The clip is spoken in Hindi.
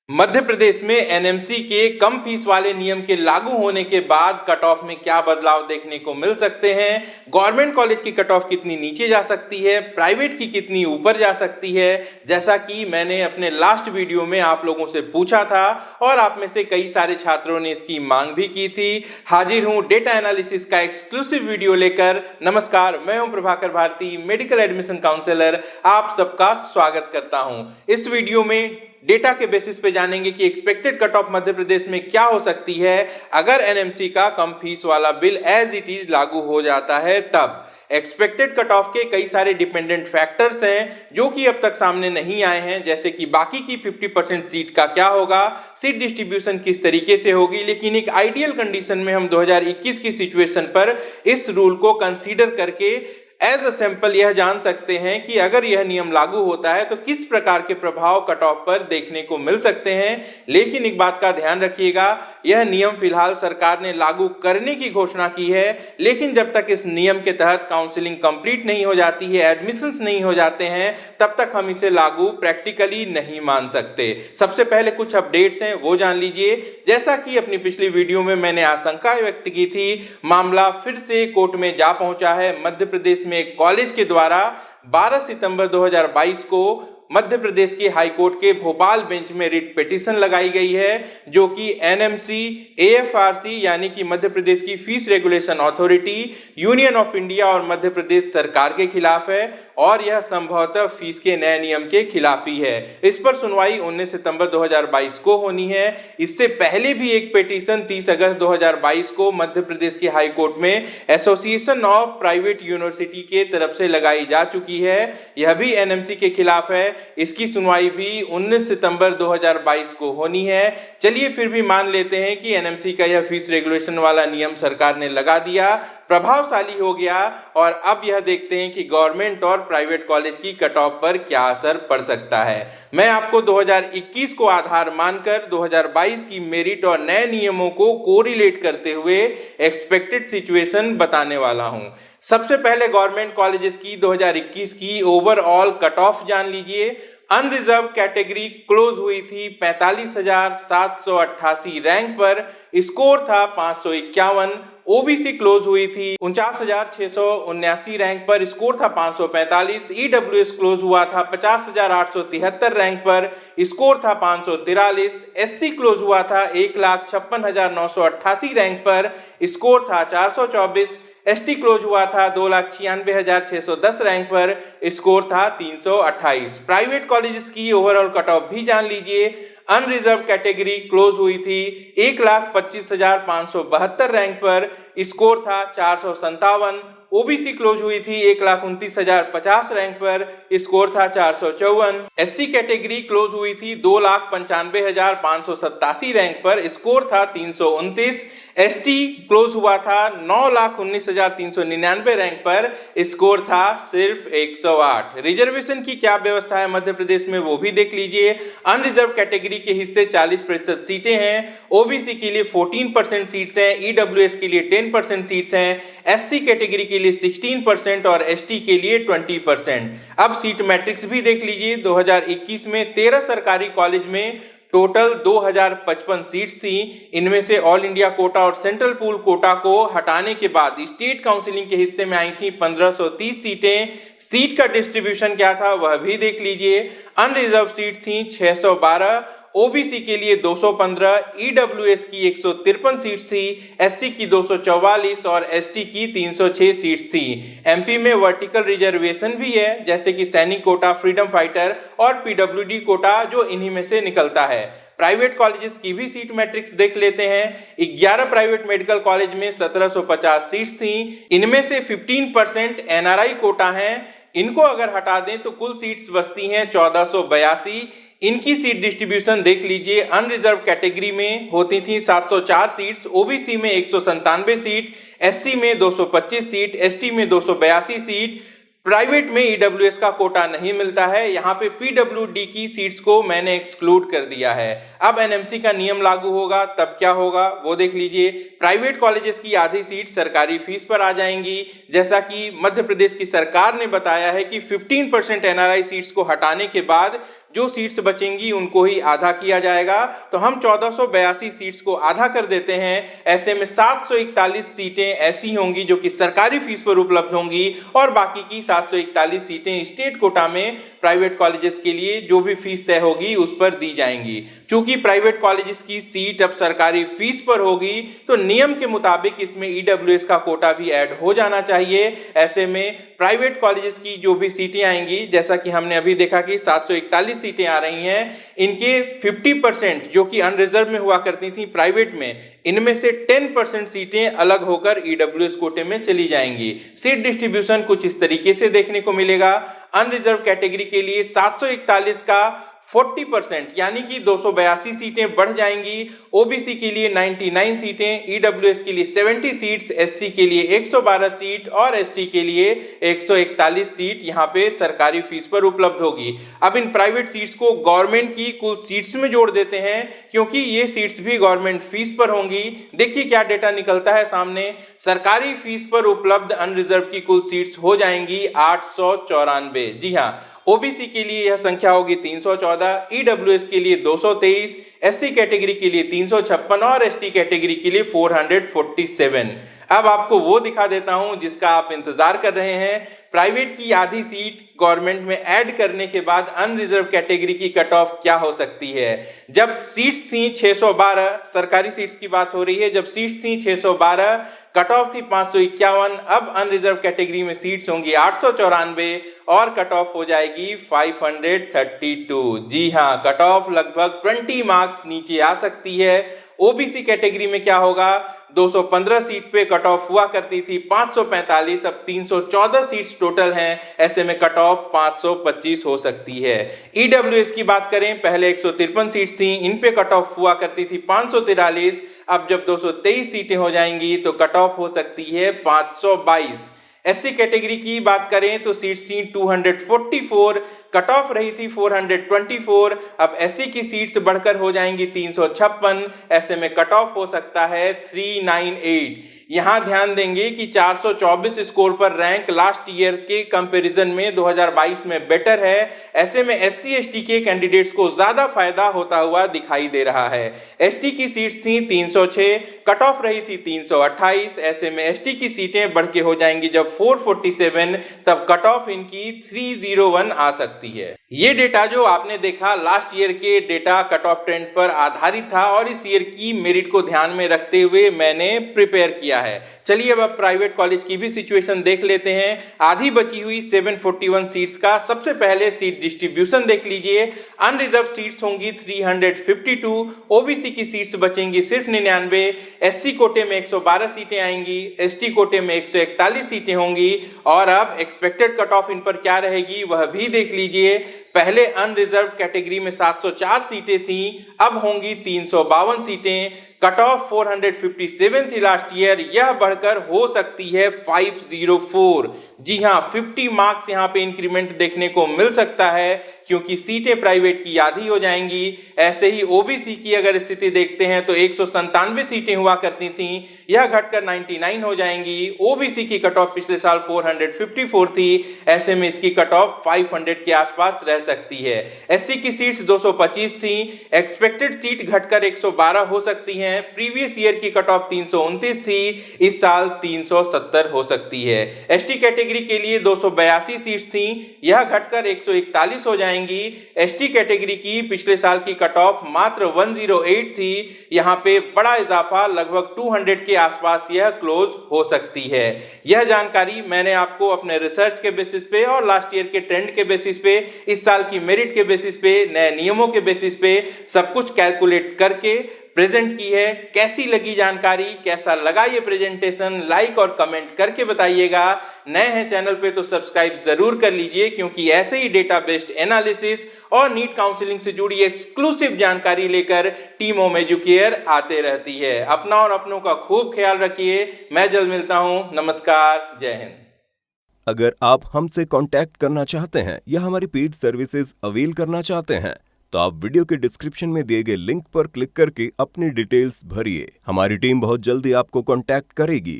मध्य प्रदेश में एनएमसी के कम फीस वाले नियम के लागू होने के बाद कट ऑफ में क्या बदलाव देखने को मिल सकते हैं, गवर्नमेंट कॉलेज की कट ऑफ कितनी नीचे जा सकती है, प्राइवेट की कितनी ऊपर जा सकती है। जैसा कि मैंने अपने लास्ट वीडियो में आप लोगों से पूछा था और आप में से कई सारे छात्रों ने इसकी मांग भी की थी। हाजिर हूं डेटा एनालिसिस का एक्सक्लूसिव वीडियो लेकर। नमस्कार, मैं हूं Prabhakar Bharti, medical admission counsellor. आप सबका स्वागत करता हूं। इस वीडियो में डेटा के बेसिस पे जानेंगे कि expected cut off Madhya Pradesh में क्या हो सकती है अगर एनएमसी का कम फीस वाला बिल एज इट इज लागू हो जाता है। तब एक्सपेक्टेड कट ऑफ के कई सारे डिपेंडेंट फैक्टर्स हैं जो कि अब तक सामने नहीं आए हैं, जैसे कि बाकी की 50% सीट का क्या होगा, सीट डिस्ट्रीब्यूशन किस तरीके से होगी। लेकिन एक आइडियल कंडीशन में हम 2021 की सिचुएशन पर इस रूल को कंसीडर करके एज अ सैंपल यह जान सकते हैं कि अगर यह नियम लागू होता है तो किस प्रकार के प्रभाव कट ऑफ पर देखने को मिल सकते हैं। लेकिन एक बात का ध्यान रखिएगा, यह नियम फिलहाल सरकार ने लागू करने की घोषणा की है, लेकिन जब तक इस नियम के तहत काउंसलिंग कंप्लीट नहीं हो जाती है, एडमिशंस नहीं हो जाते हैं, तब तक हम इसे लागू प्रैक्टिकली नहीं मान सकते। सबसे पहले कुछ अपडेट्स हैं वो जान लीजिए। जैसा कि अपनी पिछली वीडियो में मैंने आशंका व्यक्त की थी, मामला फिर से कोर्ट में जा पहुंचा है। मध्य प्रदेश में एक कॉलेज के द्वारा 12 सितंबर 2022 को मध्य प्रदेश के हाई कोर्ट के भोपाल बेंच में रिट पिटीशन लगाई गई है, जो कि एनएमसी, एएफआरसी यानी कि मध्य प्रदेश की fees regulation authority, union of India और मध्य प्रदेश सरकार के खिलाफ है और यह संभवतः फीस के नए नियम के खिलाफ ही है। इस पर सुनवाई 19 सितंबर 2022 को होनी है। इससे पहले भी एक पिटीशन 30 अगस्त 2022 को मध्य प्रदेश के हाई कोर्ट में एसोसिएशन ऑफ प्राइवेट यूनिवर्सिटी के तरफ से लगाई जा चुकी है। यह भी एनएमसी के खिलाफ है। इसकी सुनवाई भी 19 सितंबर 2022 को होनी है। चलिए फिर भी मान लेते हैं कि एनएमसी का यह फीस रेगुलेशन वाला नियम सरकार ने लगा दिया, प्रभावशाली हो गया और अब यह देखते हैं कि गवर्नमेंट और प्राइवेट कॉलेज की कट ऑफ पर क्या असर पड़ सकता है। मैं आपको 2021 को आधार मानकर 2022 की मेरिट और नए नियमों को कोरिलेट करते हुए एक्सपेक्टेड सिचुएशन बताने वाला हूं। सबसे पहले गवर्नमेंट कॉलेजेस की 2021 की ओवरऑल कट ऑफ जान लीजिए। अनरिजर्व कैटेगरी क्लोज हुई थी 45,788 रैंक पर, स्कोर था 551। ओबीसी क्लोज हुई थी 49,679 रैंक पर, स्कोर था 545। ईडब्ल्यूएस क्लोज हुआ था 50,873 रैंक पर, स्कोर था 543। एससी क्लोज हुआ था 1,56,988 रैंक पर, स्कोर था 424। एसटी क्लोज हुआ था 2,96,610 रैंक पर, स्कोर था 328। प्राइवेट कॉलेजेस की ओवरऑल कट ऑफ भी जान लीजिए। अनरिजर्व कैटेगरी क्लोज हुई थी 1,25,572 रैंक पर, स्कोर था 457। ओबीसी क्लोज हुई थी 1,29,050 रैंक पर, स्कोर था 454। एससी कैटेगरी क्लोज हुई थी 2,95,587 रैंक पर, स्कोर था 329। एसटी क्लोज हुआ था 9,19,399 रैंक पर, स्कोर था सिर्फ 108। रिजर्वेशन की क्या व्यवस्था है मध्य प्रदेश में वो भी देख लीजिए। अनरिजर्व कैटेगरी के हिस्से 40% सीटें हैं, ओबीसी के लिए 14% सीट्स हैं, ईडब्ल्यूएस के लिए 10% सीट्स हैं, एससी कैटेगरी के लिए 16% और एसटी के लिए 20%। अब सीट मैट्रिक्स भी देख लीजिए। 2021 में 13 सरकारी कॉलेज में टोटल 2055 सीट्स थी। इनमें से ऑल इंडिया कोटा और सेंट्रल पूल कोटा को हटाने के बाद स्टेट काउंसिलिंग के हिस्से में आई थी 1530 सीटें। सीट का डिस्ट्रीब्यूशन क्या था वह भी देख लीजिए। अनरिजर्व सीट थी 612, ओबीसी के लिए 215, ईडब्ल्यूएस की 153 सीट्स थी, एससी की 244 और एसटी की 306 सीट्स थी। एमपी में वर्टिकल रिजर्वेशन भी है, जैसे कि सैनिक कोटा, फ्रीडम फाइटर और पीडब्ल्यूडी कोटा, जो इन्हीं में से निकलता है। प्राइवेट कॉलेजेस की भी सीट मैट्रिक्स देख लेते हैं। 11 प्राइवेट मेडिकल कॉलेज में 1750 सीट्स थी। इनमें से 15% एनआरआई कोटा हैं। इनको अगर हटा दें तो कुल सीट्स बचती हैं 1482। इनकी सीट डिस्ट्रीब्यूशन देख लीजिए। अनरिजर्व कैटेगरी में होती थी 704 सीट्स, ओबीसी में 197 सीट, एससी में 225 सीट, एसटी में 282 सीट। प्राइवेट में ईडब्ल्यूएस का कोटा नहीं मिलता है। यहाँ पे पीडब्ल्यूडी की सीट्स को मैंने एक्सक्लूड कर दिया है। अब एनएमसी का नियम लागू होगा तब क्या होगा वो देख लीजिए। प्राइवेट कॉलेजेस की आधी सीट सरकारी फीस पर आ जाएंगी। जैसा कि मध्य प्रदेश की सरकार ने बताया है कि 15% एनआरआई सीट्स को हटाने के बाद जो सीट्स बचेंगी उनको ही आधा किया जाएगा। तो हम 1482 सीट्स को आधा कर देते हैं। ऐसे में 741 सीटें ऐसी होंगी जो कि सरकारी फीस पर उपलब्ध होंगी और बाकी की 741 सीटें स्टेट कोटा में प्राइवेट कॉलेजेस के लिए जो भी फीस तय होगी उस पर दी जाएंगी। चूंकि प्राइवेट कॉलेजेस की सीट अब सरकारी फीस पर होगी तो नियम के मुताबिक इसमें ईडब्ल्यूएस का कोटा भी ऐड हो जाना चाहिए। ऐसे में प्राइवेट कॉलेजेस की जो भी सीटें आएंगी, जैसा कि हमने अभी देखा कि 741 सीटें आ रही हैं, इनके 50% जो कि अनरिजर्व में हुआ करती थी प्राइवेट में, इनमें से 10% सीटें अलग होकर ईडब्ल्यूएस कोटे में चली जाएंगी। सीट डिस्ट्रीब्यूशन कुछ इस तरीके से देखने को मिलेगा। अनरिजर्व कैटेगरी के लिए 741 का 40% यानी कि 282 सीटें बढ़ जाएंगी। ओबीसी के लिए 99 सीटें, ईडब्ल्यूएस के लिए 70 सीट्स, एससी के लिए 112 सीट और एसटी के लिए 141 सीट यहां पे सरकारी फीस पर उपलब्ध होगी। अब इन प्राइवेट सीट्स को गवर्नमेंट की कुल सीट्स में जोड़ देते हैं क्योंकि ये सीट्स भी गवर्नमेंट फीस पर होंगी। देखिए क्या डेटा निकलता है सामने। सरकारी फीस पर उपलब्ध अनरिजर्व की कुल सीट्स हो जाएंगी 894। जी हाँ, ओबीसी के लिए यह संख्या होगी 314, ईडब्ल्यूएस के लिए 223, एससी कैटेगरी के लिए 356 और एसटी कैटेगरी के लिए 447। अब आपको वो दिखा देता हूं जिसका आप इंतजार कर रहे हैं। प्राइवेट की आधी सीट गवर्नमेंट में ऐड करने के बाद अनरिजर्व कैटेगरी की कट ऑफ क्या हो सकती है। जब सीट्स थी 612, सरकारी सीट्स की बात हो रही है, जब सीट्स थी 612, कट ऑफ थी 551, अब अनरिजर्व कैटेगरी में सीट्स होंगी 894 और कट ऑफ हो जाएगी 532। जी हाँ, कट ऑफ लगभग 20 मार्क्स नीचे आ सकती है। ओबीसी कैटेगरी में क्या होगा, 215 सीट पे कट ऑफ हुआ करती थी 545, अब 314 सीट्स टोटल हैं। ऐसे में कट ऑफ 525 हो सकती है। ईडब्ल्यूएस की बात करें, पहले 153 सीट्स थी, इन पे कट ऑफ हुआ करती थी 543, अब जब 223 सीटें हो जाएंगी तो कट ऑफ हो सकती है 522। एससी कैटेगरी की बात करें तो सीट्स थी 244, कट ऑफ रही थी 424, अब एससी की सीट्स बढ़कर हो जाएंगी 356, ऐसे में कट ऑफ हो सकता है 398। यहां ध्यान देंगे कि 424 स्कोर पर रैंक लास्ट ईयर के कंपैरिजन में 2022 में बेटर है। ऐसे में एससी एसटी के कैंडिडेट्स को ज्यादा फायदा होता हुआ दिखाई दे रहा है। एसटी की सीट्स थी 306, कट ऑफ रही थी 328, ऐसे में एसटी की सीटें बढ़ के हो जाएंगी जब 447, तब कट ऑफ इनकी 301 आ सकती है। ये डेटा जो आपने देखा लास्ट ईयर के डेटा कट ऑफ ट्रेंड पर आधारित था और इस ईयर की मेरिट को ध्यान में रखते हुए मैंने प्रिपेयर किया है। चलिए अब प्राइवेट कॉलेज की भी सिचुएशन देख लेते हैं। आधी बची हुई 741 सीट्स का सबसे पहले सीट डिस्ट्रीब्यूशन देख लीजिए। अनरिजर्व सीट्स होंगी 352, ओबीसी की सीट्स बचेंगी सिर्फ 99, एससी कोटे में 112 सीटें आएंगी, एसटी कोटे में 141 सीटें होंगी और अब एक्सपेक्टेड कट ऑफ इन पर क्या रहेगी वह भी देख लीजिए। पहले अनरिजर्व कैटेगरी में 704 सीटें थीं, अब होंगी 352 सीटें। कट ऑफ 457 थी लास्ट ईयर, यह बढ़कर हो सकती है 504। जी हाँ, 50 मार्क्स यहाँ पे इंक्रीमेंट देखने को मिल सकता है क्योंकि सीटें प्राइवेट की आधी हो जाएंगी। ऐसे ही ओबीसी की अगर स्थिति देखते हैं तो 197 सीटें हुआ करती थीं, यह घटकर 99 हो जाएंगी। ओबीसी की कट ऑफ पिछले साल 454 थी, ऐसे में इसकी कट ऑफ 500 के आसपास रह सकती है। एससी की सीट्स 225 थी, एक्सपेक्टेड सीट घटकर 112 हो सकती हैं। प्रीवियस ईयर की कट ऑफ 329 थी, इस साल 370 हो सकती है। एसटी कैटेगरी के लिए 282 सीट्स थी, यह घटकर 141 हो जाएंगी। एसटी कैटेगरी की पिछले साल की कट ऑफ मात्र 108 थी, यहां पे बड़ा इजाफा लगभग 200 के आसपास यह क्लोज हो सकती है। यह जानकारी मैंने आपको अपने रिसर्च के बेसिस पे और लास्ट ईयर के ट्रेंड के बेसिस पे, इस साल की मेरिट के बेसिस पे, नए नियमों के बेसिस पे सब कुछ कैलकुलेट करके प्रेजेंट की है। कैसी लगी जानकारी, कैसा लगा ये प्रेजेंटेशन, लाइक और कमेंट करके बताइएगा। नए हैं चैनल पे तो सब्सक्राइब जरूर कर लीजिए क्योंकि ऐसे ही डेटा बेस्ड एनालिसिस और नीट काउंसलिंग से जुड़ी एक्सक्लूसिव जानकारी लेकर टीम ओम एजुकेयर आते रहती है। अपना और अपनों का खूब ख्याल रखिए। मैं जल्द मिलता हूँ। नमस्कार, जय हिंद। अगर आप हमसे कांटेक्ट करना चाहते हैं या हमारी पेड सर्विसेज अवेल करना चाहते हैं तो आप वीडियो के डिस्क्रिप्शन में दिए गए लिंक पर क्लिक करके अपनी डिटेल्स भरिए। हमारी टीम बहुत जल्दी आपको कांटेक्ट करेगी।